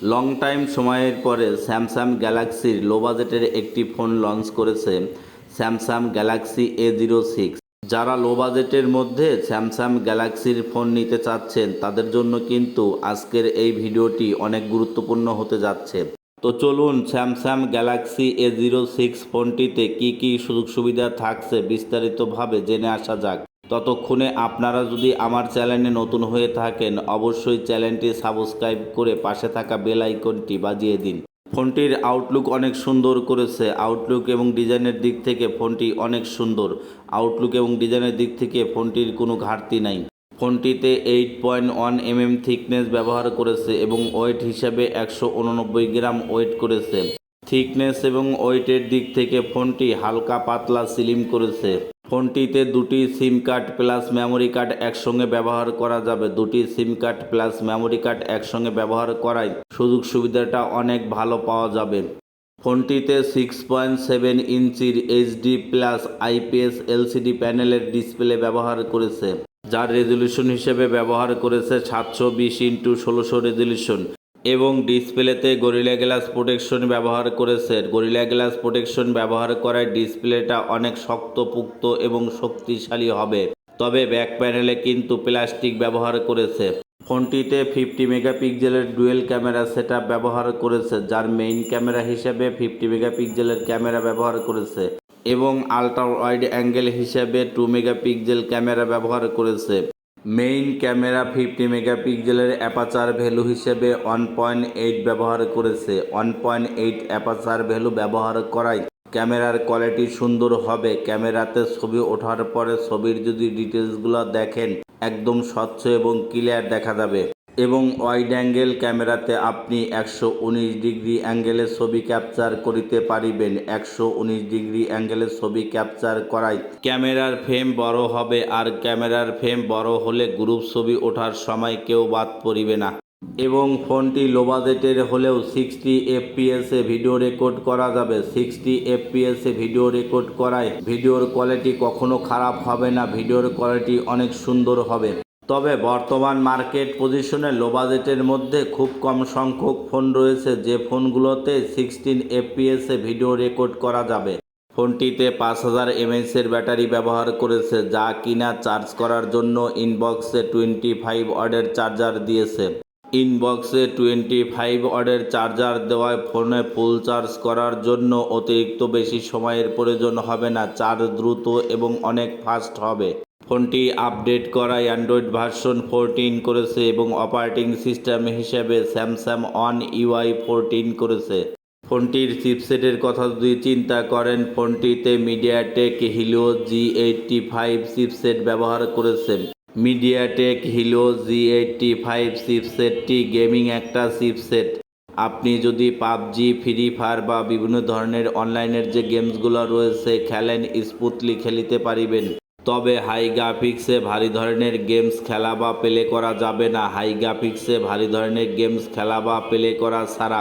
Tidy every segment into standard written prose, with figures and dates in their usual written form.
Long time সময়ের পরে Samsung গ্যালাক্সির লো বাজেটের একটি ফোন লঞ্চ করেছে স্যামসাং গ্যালাক্সি A06। যারা লো বাজেটের মধ্যে স্যামসাং গ্যালাক্সির ফোন নিতে চাচ্ছেন তাদের জন্য কিন্তু আজকের এই ভিডিওটি অনেক গুরুত্বপূর্ণ হতে যাচ্ছে। তো চলুন স্যামসাং গ্যালাক্সি A06 ফোনটিতে কি কি সুযোগ সুবিধা থাকছে বিস্তারিতভাবে জেনে আসা যাক। ততক্ষণে আপনারা যদি আমার চ্যানেলে নতুন হয়ে থাকেন অবশ্যই চ্যানেলটি সাবস্ক্রাইব করে পাশে থাকা বেল আইকনটি বাজিয়ে দিন। ফোনটির আউটলুক অনেক সুন্দর করেছে। আউটলুক এবং ডিজাইনের দিক থেকে ফোনটি অনেক সুন্দর। আউটলুক এবং ডিজাইনের দিক থেকে ফোনটির কোনো ঘাটতি নাই। ফোনটিতে 8.1 mm থিকনেস ব্যবহার করেছে এবং ওয়েট হিসাবে 189 গ্রাম ওয়েট করেছে। থিকনেস এবং ওয়েটের দিক থেকে ফোনটি হালকা পাতলা স্লিম করেছে। ফোনটিতে দুটি সিম কার্ড প্লাস মেমোরি কার্ড একসঙ্গে ব্যবহার করা যাবে। দুটি সিম কার্ড প্লাস মেমোরি কার্ড একসঙ্গে ব্যবহার করায় সুযোগ সুবিধাটা অনেক ভালো পাওয়া যাবে। ফোনটিতে 6.7 ইঞ্চির HD প্লাস IPS LCD প্যানেলের ডিসপ্লে ব্যবহার করেছে, যার রেজলিউশন হিসেবে ব্যবহার করেছে 720x1600 রেজলিউশন এবং ডিসপ্লেতে গরিলা গ্লাস প্রোটেকশন ব্যবহার করেছে। গরিলা গ্লাস প্রোটেকশন ব্যবহার করায় ডিসপ্লেটা অনেক শক্তপোক্ত এবং শক্তিশালী হবে। তবে ব্যাক প্যানেলে কিন্তু প্লাস্টিক ব্যবহার করেছে। ফোনটিতে 50 মেগাপিক্সেলের ডুয়েল ক্যামেরা সেটআপ ব্যবহার করেছে, যার মেইন ক্যামেরা হিসেবে 50 মেগাপিক্সেলের ক্যামেরা ব্যবহার করেছে এবং আলট্রা ওয়াইড অ্যাঙ্গেল হিসেবে 2 মেগাপিক্সেল ক্যামেরা ব্যবহার করেছে। মেইন ক্যামেরা 50 মেগাপিক্সেলের অ্যাপাচার ভ্যালু হিসেবে 1.8 ব্যবহার করেছে। 1.8 অ্যাপাচার ভ্যালু ব্যবহার করায় ক্যামেরার কোয়ালিটি সুন্দর হবে। ক্যামেরাতে ছবি ওঠার পরে ছবির যদি ডিটেলসগুলো দেখেন একদম স্বচ্ছ এবং ক্লিয়ার দেখা যাবে এবং ওয়াইড অ্যাঙ্গেল ক্যামেরাতে আপনি 119 ডিগ্রি অ্যাঙ্গেলে ছবি ক্যাপচার করিতে পারিবেন। 119 ডিগ্রি অ্যাঙ্গেলে ছবি ক্যাপচার করায় ক্যামেরার ফ্রেম বড় হবে, আর ক্যামেরার ফ্রেম বড় হলে গ্রুপ ছবি ওঠার সময় কেউ বাদ পড়িবে না। এবং ফোনটি লো বাজেটের হলেও 60 FPS ভিডিও রেকর্ড করা যাবে। 60 FPS ভিডিও রেকর্ড করায় ভিডিওর কোয়ালিটি কখনো খারাপ হবে না, ভিডিওর কোয়ালিটি অনেক সুন্দর হবে। তবে বর্তমান মার্কেট পজিশনে লো বাজেটের মধ্যে খুব কম সংখ্যক ফোন রয়েছে যে ফোনগুলোতে 16 FPS ভিডিও রেকর্ড করা যাবে। ফোনটিতে 5000 mAh ব্যাটারি ব্যবহার করেছে, যা কিনা চার্জ করার জন্য ইনবক্সে 25 ওয়াটের চার্জার দিয়েছে। ইনবক্সে 25 ওয়াটের চার্জার দেওয়ায় ফোনে ফুল চার্জ করার জন্য অতিরিক্ত বেশি সময়ের প্রয়োজন হবে না। চার্জ দ্রুত এবং অনেক ফাস্ট হবে। ফোনটি আপডেট করা অ্যান্ড্রয়েড ভার্সন 14 করেছে এবং অপারেটিং সিস্টেম হিসেবে স্যামসাং ওয়ান UI 14 করেছে। ফোনটির চিপসেটের কথা যদি চিন্তা করেন, ফোনটিতে মিডিয়াটেক হিলিও G85 চিপসেট ব্যবহার করেছে। মিডিয়াটেক হিলিও G85 চিপসেটটি গেমিং একটা চিপসেট। আপনি যদি পাবজি, ফ্রি ফায়ার বা বিভিন্ন ধরনের অনলাইনের যে গেমসগুলো রয়েছে খেলেন, স্মুথলি খেলিতে পারিবেন। তবে হাই গ্রাফিক্সে ভারী ধরনের গেমস খেলা বা প্লে করা যাবে না। হাই গ্রাফিক্সে ভারী ধরনের গেমস খেলা বা প্লে করা ছাড়া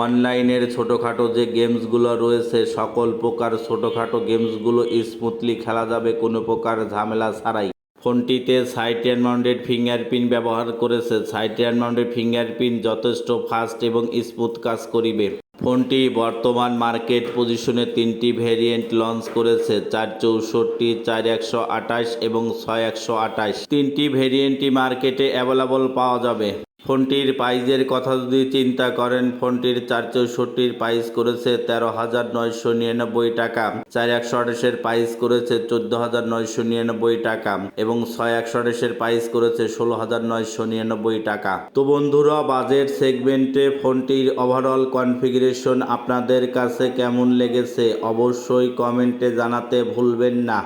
অনলাইনের ছোটোখাটো যে গেমসগুলো রয়েছে সকল প্রকার ছোটোখাটো গেমসগুলো স্মুথলি খেলা যাবে কোনো প্রকার ঝামেলা ছাড়াই। ফোনটিতে সাইড মাউন্টেড ফিঙ্গারপ্রিন্ট ব্যবহার করেছে। সাইড মাউন্টেড ফিঙ্গারপ্রিন্ট যথেষ্ট ফাস্ট এবং স্মুথ কাজ করিবে। ফোনটি বর্তমান মার্কেট পজিশনে 3টি ভেরিয়েন্ট লঞ্চ করেছে, 464, 4128 এবং 6128। 3টি ভেরিয়েন্টই মার্কেটে অ্যাভেলেবল পাওয়া যাবে। ফোনটির প্রাইজের কথা যদি চিন্তা করেন, ফোনটির 464 প্রাইস করেছে 13,999 টাকা, 4128 প্রাইস করেছে 14,999 টাকা এবং 6128 প্রাইস করেছে 16,999 টাকা। তো বন্ধুরা, বাজেট সেগমেন্টে ফোনটির ওভারঅল কনফিগারেশন আপনাদের কাছে কেমন লেগেছে অবশ্যই কমেন্টে জানাতে ভুলবেন না।